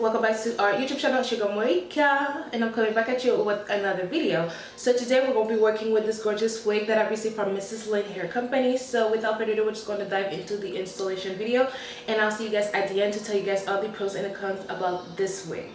welcome back to our YouTube channel Sugar Moika, and I'm coming back at you with another video. So today we're going to be working with this gorgeous wig that I received from MsLynn hair company. So without further ado, we're just going to dive into the installation video, and I'll see you guys at the end to tell you guys all the pros and the cons about this wig.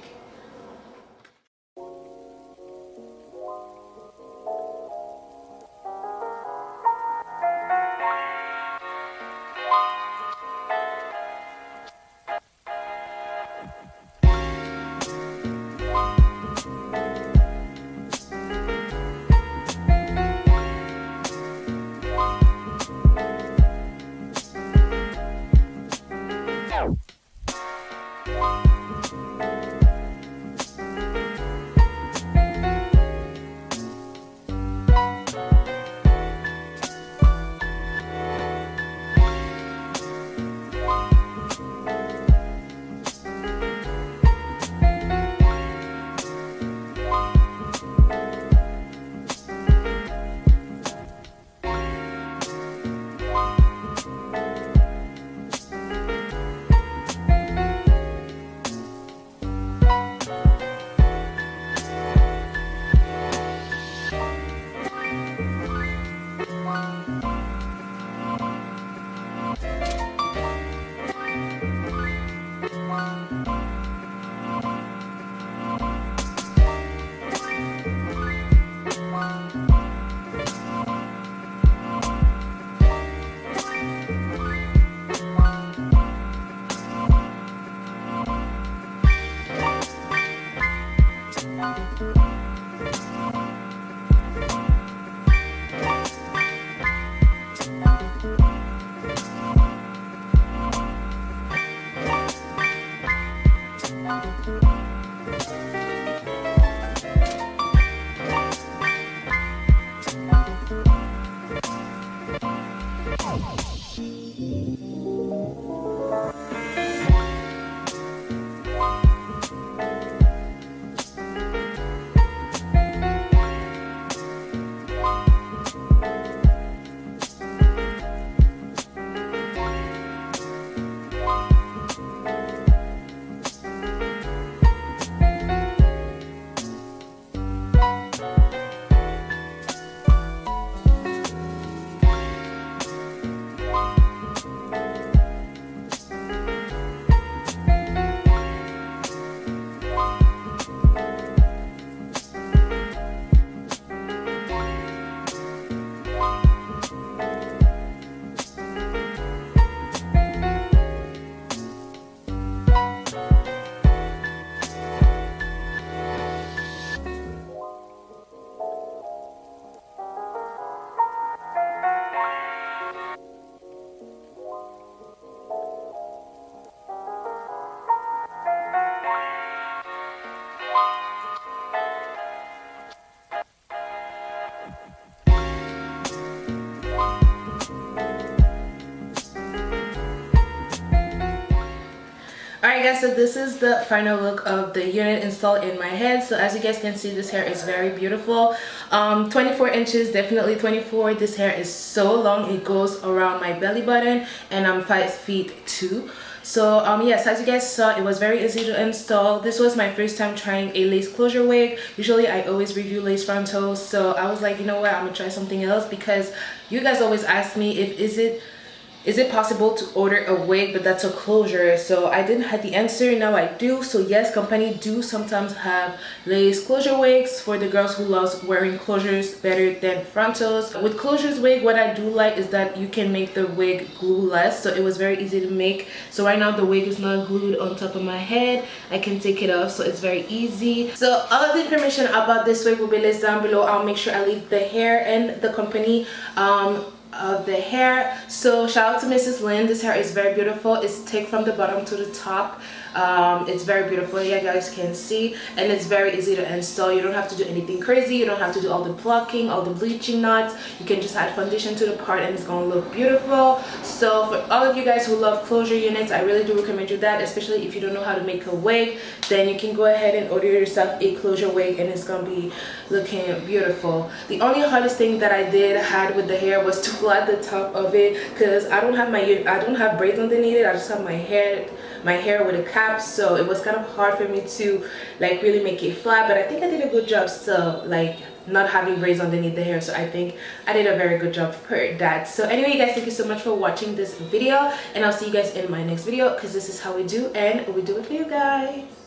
Alright guys, so this is the final look of the unit installed in my head. So as you guys can see, this hair is very beautiful. 24 inches, definitely 24. This hair is so long, it goes around my belly button, and I'm 5'2". So yes, as you guys saw, it was very easy to install. This was my first time trying a lace closure wig. Usually I always review lace frontals, so I was like, you know what, I'm gonna try something else, because you guys always ask me if is it possible to order a wig but that's a closure. So I didn't have the answer, now I do. So yes, company do sometimes have lace closure wigs for the girls who loves wearing closures better than frontals. With closures wig, what I do like is that you can make the wig glueless, so it was very easy to make. So right now the wig is not glued on top of my head, I can take it off, so it's very easy. So all of the information about this wig will be listed down below. I'll make sure I leave the hair and the company of the hair. So shout out to MsLynn. This hair is very beautiful. It's thick from the bottom to the top. It's very beautiful, yeah, guys can see, and it's very easy to install. You don't have to do anything crazy. You don't have to do all the plucking, all the bleaching knots. You can just add foundation to the part and it's gonna look beautiful. So for all of you guys who love closure units, I really do recommend you that, especially if you don't know how to make a wig. Then you can go ahead and order yourself a closure wig and it's gonna be looking beautiful. The only hardest thing that I had with the hair was to flat the top of it, because I don't have braids underneath it. I just have my hair with a cap. cap, so it was kind of hard for me to like really make it flat, but I think I did a good job still, like not having braids underneath the hair. So I think I did a very good job for that. So anyway, you guys, thank you so much for watching this video, and I'll see you guys in my next video, because this is how we do, and we do it for you guys.